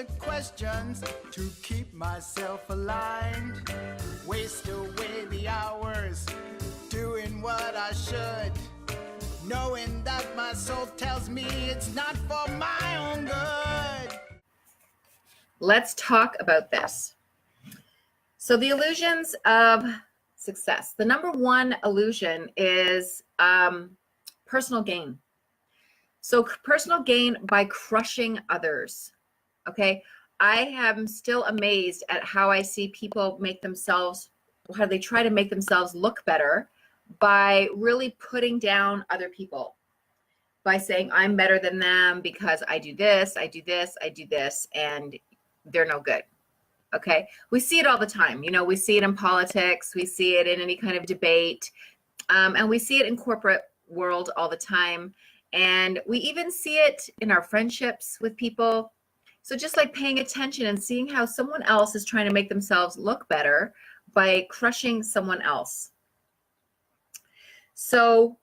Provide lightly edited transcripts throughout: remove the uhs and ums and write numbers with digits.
the questions to keep myself aligned. Waste away the hours doing what I should, knowing that my soul tells me it's not for my own good. Let's talk about this. So the illusions of success. The number one illusion is personal gain. So personal gain by crushing others. Okay. I am still amazed at how I see people make themselves, how they try to make themselves look better by really putting down other people, by saying I'm better than them because I do this, I do this, I do this, and they're no good. Okay. We see it all the time. You know, we see it in politics. We see it in any kind of debate. And we see it in corporate world all the time. And we even see it in our friendships with people. So just like paying attention and seeing how someone else is trying to make themselves look better by crushing someone else. So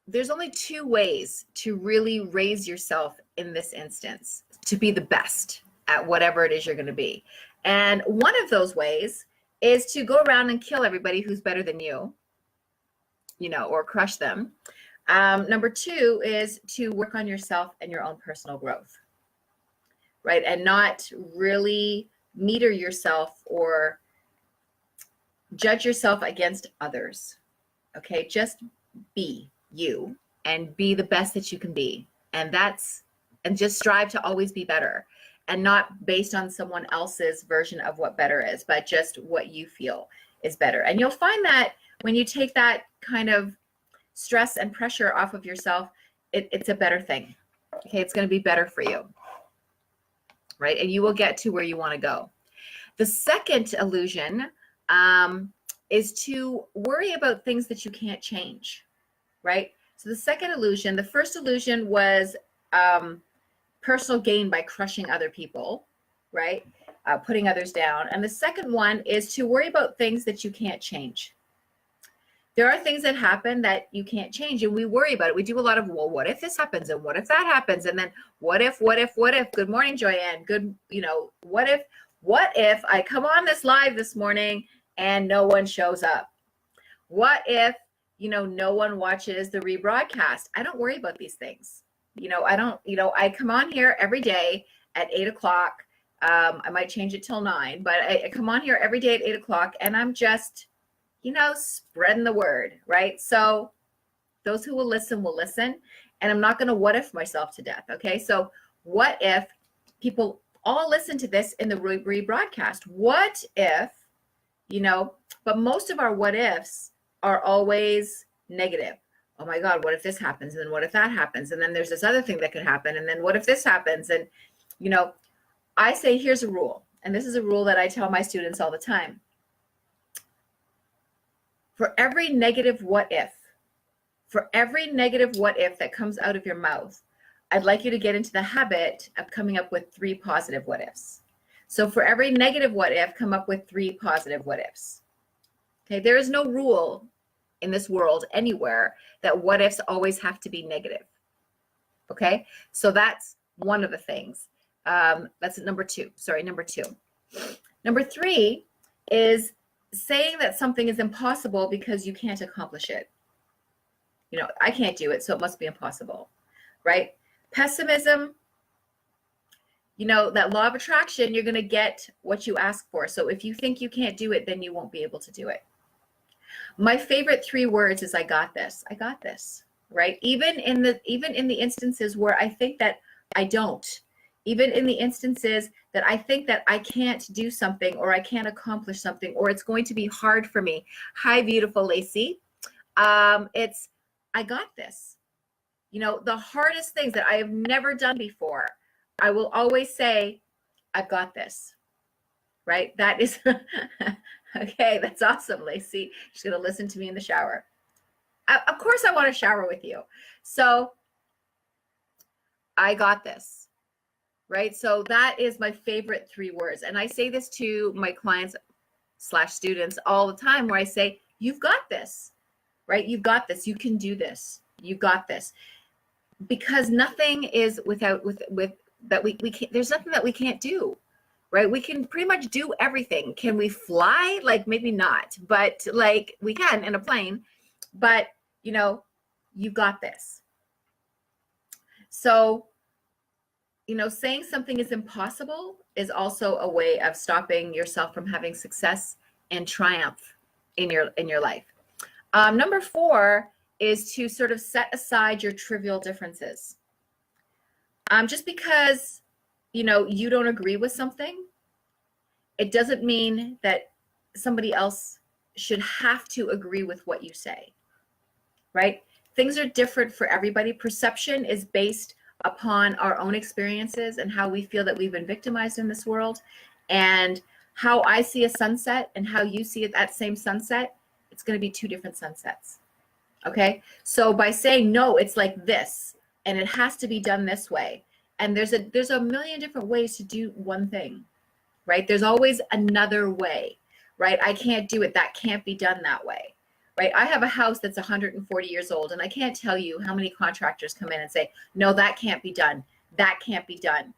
there's only two ways to really raise yourself in this instance, to be the best at whatever it is you're going to be. And one of those ways is to go around and kill everybody who's better than you, you know, or crush them. Number two is to work on yourself and your own personal growth, right? And not really meter yourself or judge yourself against others. Okay, just be you and be the best that you can be. And just strive to always be better, and not based on someone else's version of what better is, but just what you feel is better. And you'll find that when you take that kind of stress and pressure off of yourself, it's a better thing. Okay, it's going to be better for you, right? And you will get to where you want to go. The second illusion is to worry about things that you can't change, right? So the second illusion, the first illusion was personal gain by crushing other people, right? Putting others down. And the second one is to worry about things that you can't change. There are things that happen that you can't change, and we worry about it. We do a lot of, well, what if this happens? And what if that happens? And then what if? Good morning, Joyanne. What if I come on this live this morning and no one shows up? What if, no one watches the rebroadcast? I don't worry about these things. I come on here every day at 8:00. I might change it till 9, but I come on here every day at 8:00, and I'm just, spreading the word, right? So those who will listen, and I'm not going to what if myself to death. Okay. So what if people all listen to this in the rebroadcast? What if, but most of our what ifs are always negative. Oh my God, what if this happens? And then what if that happens? And then there's this other thing that could happen. And then what if this happens? And, I say, here's a rule. And this is a rule that I tell my students all the time. For every negative what if that comes out of your mouth, I'd like you to get into the habit of coming up with 3 positive what ifs. So for every negative what if, come up with 3 positive what ifs. Okay, there is no rule in this world anywhere that what ifs always have to be negative. Okay, so that's one of the things. That's number 2. Number 2. Number 3 is saying that something is impossible because you can't accomplish it. I can't do it, so it must be impossible, right? Pessimism, that law of attraction, you're going to get what you ask for. So if you think you can't do it, then you won't be able to do it. My favorite 3 words is I got this, right? Even in the instances where I think that I don't, even in the instances that I think that I can't do something or I can't accomplish something or it's going to be hard for me. Hi, beautiful Lacey. It's, I got this. The hardest things that I have never done before, I will always say, I've got this, right? That is, okay, that's awesome, Lacey. She's going to listen to me in the shower. Of course I want to shower with you. So I got this. Right? So that is my favorite 3 words. And I say this to my clients / students all the time where I say, you've got this, right? You've got this. You can do this. You got this. Because nothing is without that we can't, there's nothing that we can't do, right? We can pretty much do everything. Can we fly? Like maybe not, but like we can in a plane, but you know, you got this. So, you know, saying something is impossible is also a way of stopping yourself from having success and triumph in your life. Number 4 is to sort of set aside your trivial differences. Just because, you know, you don't agree with something, it doesn't mean that somebody else should have to agree with what you say, right? Things are different for everybody. Perception is based upon our own experiences and how we feel that we've been victimized in this world. And how I see a sunset and how you see that same sunset, it's going to be 2 different sunsets. Okay? So by saying, no, it's like this, and it has to be done this way. And there's a million different ways to do one thing, right? There's always another way, right? I can't do it. That can't be done that way, right? I have a house that's 140 years old, and I can't tell you how many contractors come in and say, no, that can't be done. That can't be done,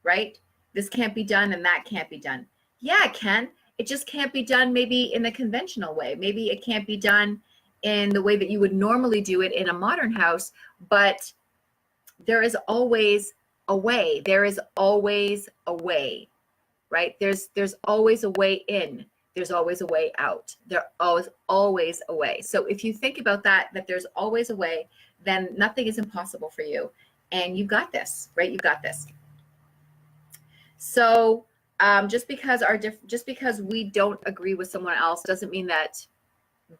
right? This can't be done and that can't be done. Yeah, it can. It just can't be done maybe in the conventional way. Maybe it can't be done in the way that you would normally do it in a modern house, but there is always a way. There is always a way, right? There's always a way in. There's always a way out. There always a way. So if you think about that there's always a way, then nothing is impossible for you. And you got this, right? You got this. So just because we don't agree with someone else doesn't mean that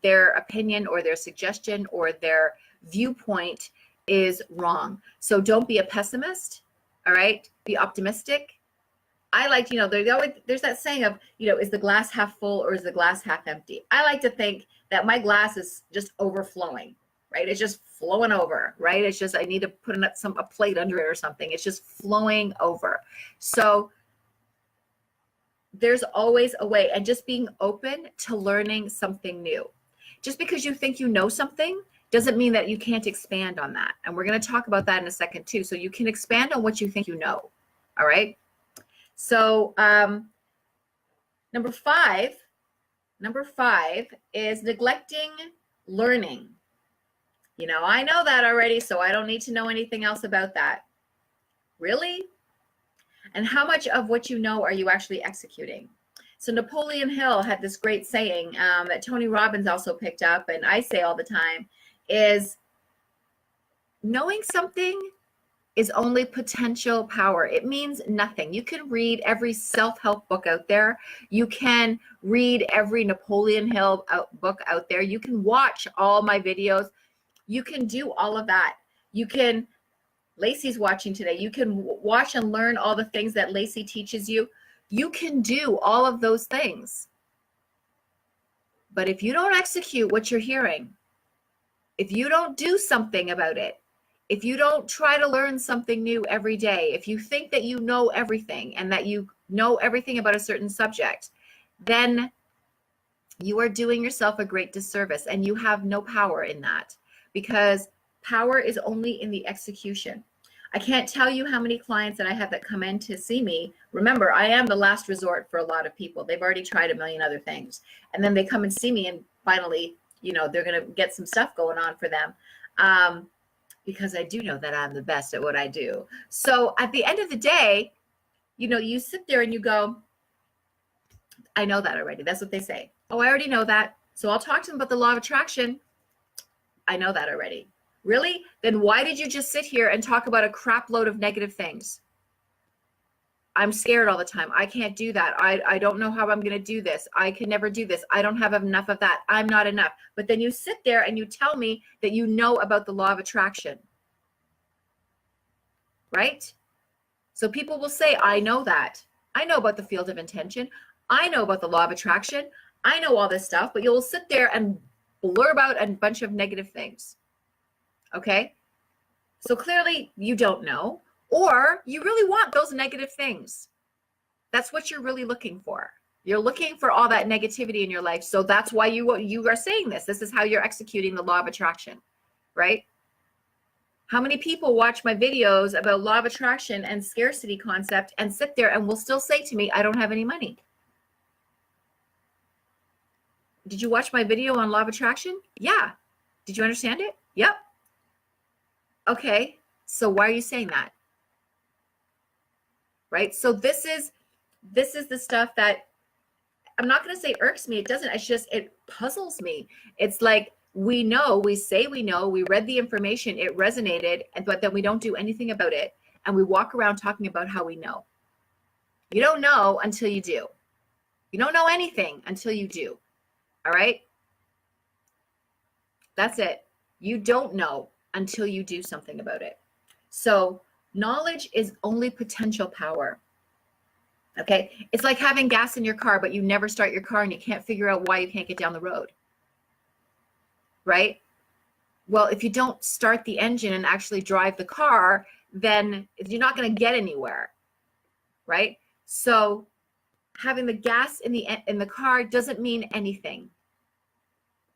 their opinion or their suggestion or their viewpoint is wrong. So don't be a pessimist, all right? Be optimistic. I like, you know, there's that saying of, you know, is the glass half full or is the glass half empty? I like to think that my glass is just overflowing, right? It's just flowing over, right? It's just, I need to put a plate under it or something. It's just flowing over. So there's always a way, and just being open to learning something new. Just because you think you know something doesn't mean that you can't expand on that. And we're going to talk about that in a second too. So you can expand on what you think you know. All right. So number five is neglecting learning. You know, I know that already, so I don't need to know anything else about that. Really? And how much of what you know are you actually executing? So Napoleon Hill had this great saying that Tony Robbins also picked up, and I say all the time, is knowing something is only potential power. It means nothing. You can read every self-help book out there. You can read every Napoleon Hill book out there. You can watch all my videos. You can do all of that. You can, Lacey's watching today. You can watch and learn all the things that Lacey teaches you. You can do all of those things. But if you don't execute what you're hearing, if you don't do something about it, if you don't try to learn something new every day, if you think that you know everything and that you know everything about a certain subject, then you are doing yourself a great disservice, and you have no power in that, because power is only in the execution. I can't tell you how many clients that I have that come in to see me. Remember, I am the last resort for a lot of people. They've already tried a million other things. And then they come and see me, and finally, you know, they're going to get some stuff going on for them. Because I do know that I'm the best at what I do. So at the end of the day, you know, you sit there and you go, I know that already. That's what they say. Oh, I already know that. So I'll talk to them about the law of attraction. I know that already. Really? Then why did you just sit here and talk about a crap load of negative things? I'm scared all the time. I can't do that. I don't know how I'm going to do this. I can never do this. I don't have enough of that. I'm not enough. But then you sit there and you tell me that you know about the law of attraction. Right? So people will say, I know that. I know about the field of intention. I know about the law of attraction. I know all this stuff. But you'll sit there and blurb out a bunch of negative things. Okay? So clearly you don't know. Or you really want those negative things. That's what you're really looking for. You're looking for all that negativity in your life. So that's why you are saying this. This is how you're executing the law of attraction, right? How many people watch my videos about law of attraction and scarcity concept and sit there and will still say to me, I don't have any money? Did you watch my video on law of attraction? Yeah. Did you understand it? Yep. Okay. So why are you saying that? Right? So this is the stuff that I'm not going to say irks me. It doesn't. It's just, it puzzles me. It's like, we know, we say we know, we read the information, it resonated, but then we don't do anything about it. And we walk around talking about how we know. You don't know until you do. You don't know anything until you do. All right? That's it. You don't know until you do something about it. So knowledge is only potential power. Okay? It's like having gas in your car, but you never start your car and you can't figure out why you can't get down the road. Right? Well, if you don't start the engine and actually drive the car, then you're not going to get anywhere. Right? So having the gas in the car doesn't mean anything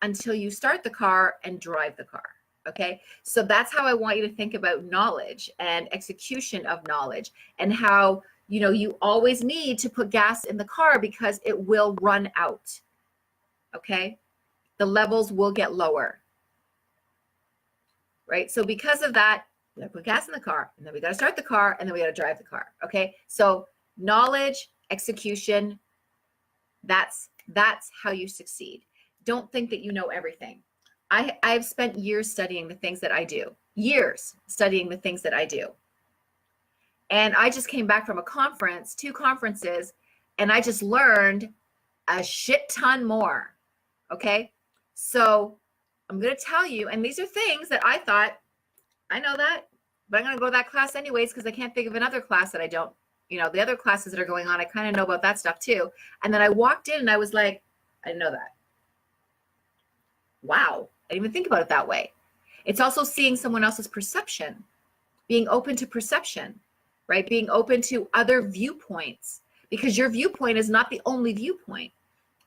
until you start the car and drive the car. Okay? So that's how I want you to think about knowledge and execution of knowledge, and how, you know, you always need to put gas in the car because it will run out. Okay? The levels will get lower. Right? So because of that, we gotta put gas in the car, and then we got to start the car, and then we got to drive the car. Okay? So knowledge, execution, that's how you succeed. Don't think that you know everything. I've spent years studying the things that I do. Years studying the things that I do. And I just came back from two conferences, and I just learned a shit ton more. Okay? So I'm going to tell you, and these are things that I thought, I know that, but I'm going to go to that class anyways because I can't think of another class that I don't, you know, the other classes that are going on, I kind of know about that stuff too. And then I walked in and I was like, I didn't know that. Wow. I didn't even think about it that way. It's also seeing someone else's perception, being open to perception, right? Being open to other viewpoints, because your viewpoint is not the only viewpoint,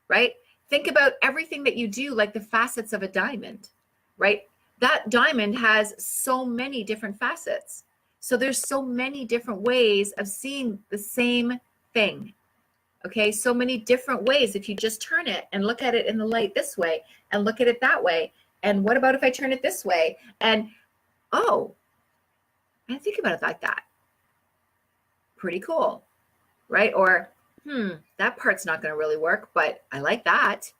right? Think about everything that you do, like the facets of a diamond, right? That diamond has so many different facets. So there's so many different ways of seeing the same thing. Okay, so many different ways. If you just turn it and look at it in the light this way and look at it that way, and what about if I turn it this way? And oh, I didn't think about it like that. Pretty cool, right? Or that part's not going to really work, but I like that,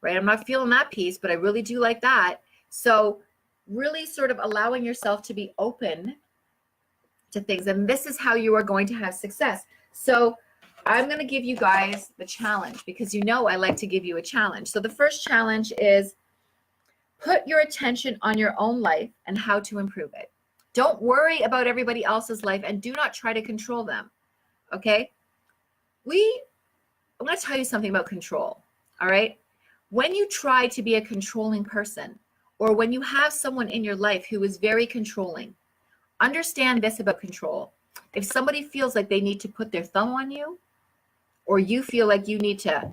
right? I'm not feeling that piece, but I really do like that. So really sort of allowing yourself to be open to things. And this is how you are going to have success. So I'm going to give you guys the challenge, because you know I like to give you a challenge. So the first challenge is put your attention on your own life and how to improve it. Don't worry about everybody else's life, and do not try to control them. Okay? I'm going to tell you something about control. All right? When you try to be a controlling person, or when you have someone in your life who is very controlling, understand this about control. If somebody feels like they need to put their thumb on you, or you feel like you need to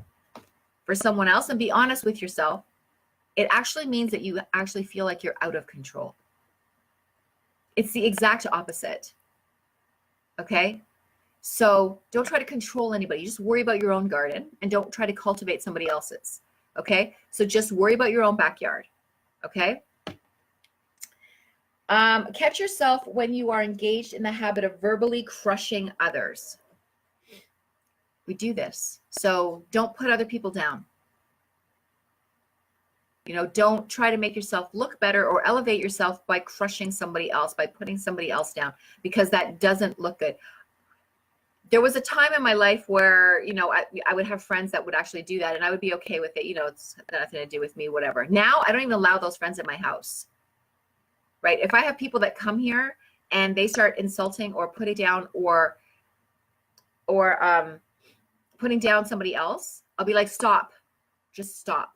for someone else, and be honest with yourself, it actually means that you actually feel like you're out of control. It's the exact opposite. Okay? So don't try to control anybody. Just worry about your own garden, and don't try to cultivate somebody else's. Okay? So just worry about your own backyard. Okay? Catch yourself when you are engaged in the habit of verbally crushing others. We do this. So don't put other people down. You know, don't try to make yourself look better or elevate yourself by crushing somebody else, by putting somebody else down, because that doesn't look good. There was a time in my life where, you know, I would have friends that would actually do that, and I would be okay with it. You know, it's nothing to do with me, whatever. Now I don't even allow those friends in my house. Right? If I have people that come here and they start insulting or putting down or putting down somebody else, I'll be like, stop, just stop,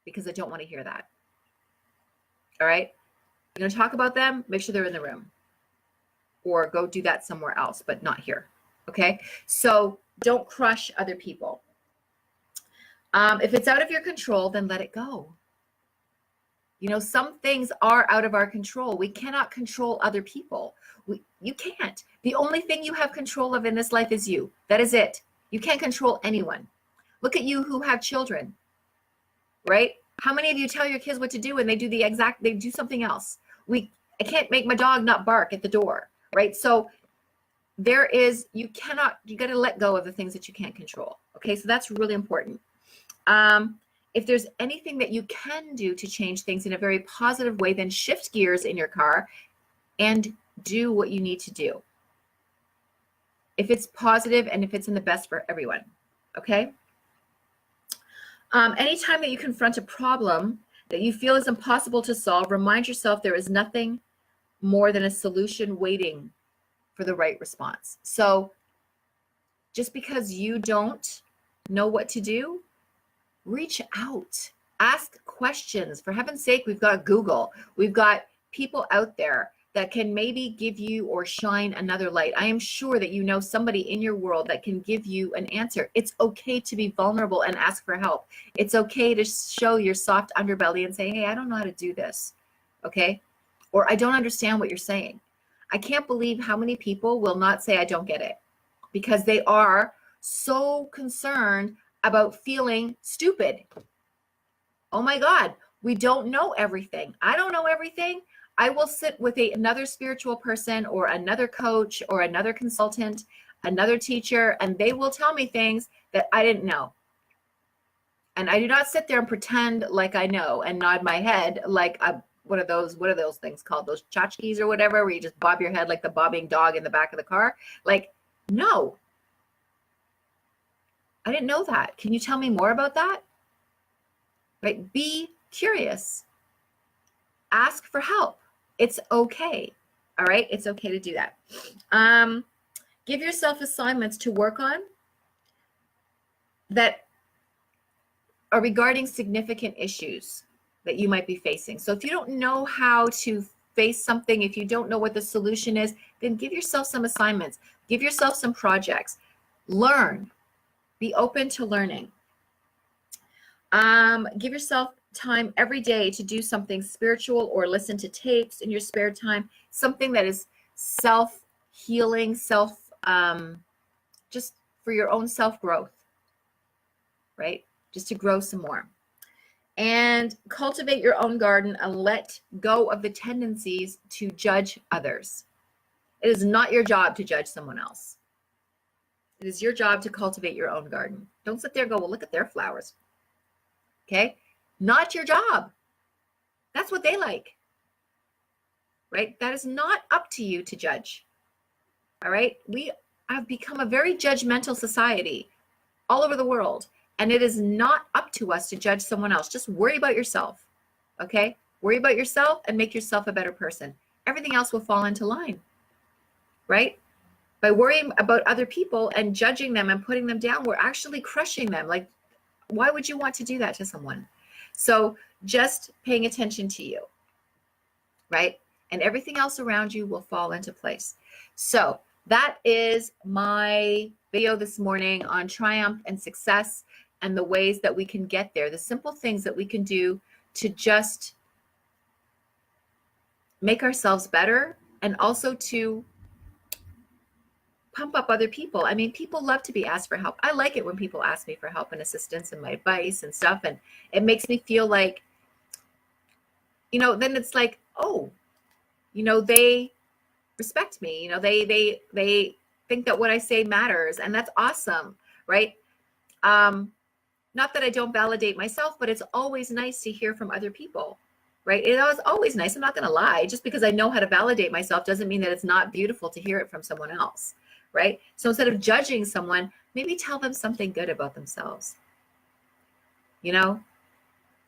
because I don't want to hear that. All right? You're going to talk about them, make sure they're in the room, or go do that somewhere else, but not here. Okay? So don't crush other people. If it's out of your control, then let it go. You know, some things are out of our control. We cannot control other people. You can't. The only thing you have control of in this life is you. That is it. You can't control anyone. Look at you who have children, right? How many of you tell your kids what to do and they do something else? I can't make my dog not bark at the door, right? So you got to let go of the things that you can't control. Okay, so that's really important. If there's anything that you can do to change things in a very positive way, then shift gears in your car and do what you need to do. If it's positive and if it's in the best for everyone, okay? Anytime that you confront a problem that you feel is impossible to solve, remind yourself there is nothing more than a solution waiting for the right response. So just because you don't know what to do, reach out, ask questions. For heaven's sake, we've got Google. We've got people out there that can maybe give you or shine another light. I am sure that you know somebody in your world that can give you an answer. It's okay to be vulnerable and ask for help. It's okay to show your soft underbelly and say, hey, I don't know how to do this, okay? Or I don't understand what you're saying. I can't believe how many people will not say, I don't get it, because they are so concerned about feeling stupid. Oh my God, we don't know everything. I don't know everything. I will sit with another spiritual person or another coach or another consultant, another teacher, and they will tell me things that I didn't know. And I do not sit there and pretend like I know and nod my head like what are those things called? Those tchotchkes or whatever, where you just bob your head like the bobbing dog in the back of the car. Like, no. I didn't know that. Can you tell me more about that? Right? Be curious. Ask for help. It's okay. All right? It's okay to do that. Give yourself assignments to work on that are regarding significant issues that you might be facing. So if you don't know how to face something, if you don't know what the solution is, then give yourself some assignments. Give yourself some projects. Learn. Be open to learning. Give yourself time every day to do something spiritual or listen to tapes in your spare time, something that is self-healing, just for your own self-growth, right? Just to grow some more. And cultivate your own garden and let go of the tendencies to judge others. It is not your job to judge someone else. It is your job to cultivate your own garden. Don't sit there and go, well, look at their flowers. Okay? Not your job. That's what they like. Right? That is not up to you to judge. All right? We have become a very judgmental society all over the world. And it is not up to us to judge someone else. Just worry about yourself. Okay? Worry about yourself and make yourself a better person. Everything else will fall into line. Right? By worrying about other people and judging them and putting them down, we're actually crushing them. Like, why would you want to do that to someone? So just paying attention to you, right? And everything else around you will fall into place. So that is my video this morning on triumph and success and the ways that we can get there. The simple things that we can do to just make ourselves better and also to pump up other people. I mean, people love to be asked for help. I like it when people ask me for help and assistance and my advice and stuff. And it makes me feel like, then it's like, oh, they respect me. They think that what I say matters, and that's awesome, right? Not that I don't validate myself, but it's always nice to hear from other people, right? It was always nice. I'm not going to lie. Just because I know how to validate myself doesn't mean that it's not beautiful to hear it from someone else. Right? So instead of judging someone, maybe tell them something good about themselves. Oh,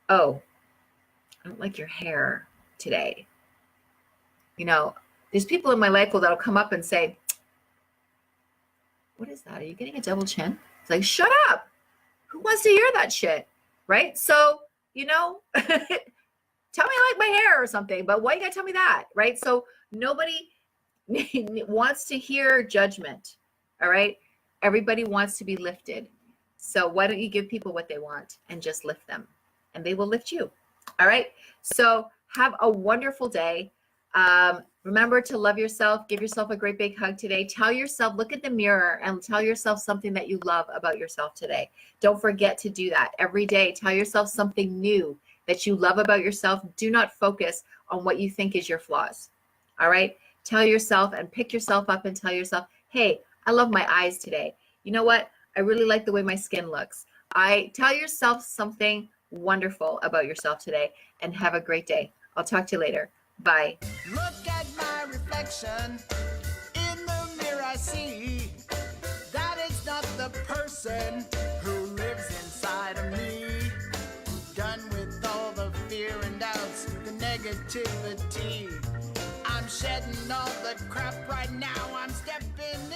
I don't like your hair today. There's people in my life that'll come up and say, what is that? Are you getting a double chin? It's like, shut up. Who wants to hear that shit? Right? So, tell me I like my hair or something, but why you gotta tell me that? Right? So nobody wants to hear judgment. All right. Everybody wants to be lifted. So why don't you give people what they want and just lift them, and they will lift you. All right. So have a wonderful day. Remember to love yourself. Give yourself a great big hug today. Tell yourself, look at the mirror and tell yourself something that you love about yourself today. Don't forget to do that every day. Tell yourself something new that you love about yourself. Do not focus on what you think is your flaws. All right. Tell yourself and pick yourself up and tell yourself, hey, I love my eyes today. You know what? I really like the way my skin looks. Tell yourself something wonderful about yourself today and have a great day. I'll talk to you later. Bye. Look at my reflection in the mirror. I see that it's not the person who lives inside of me. Done with all the fear and doubts, the negativity. I'm shedding all the crap right now. I'm stepping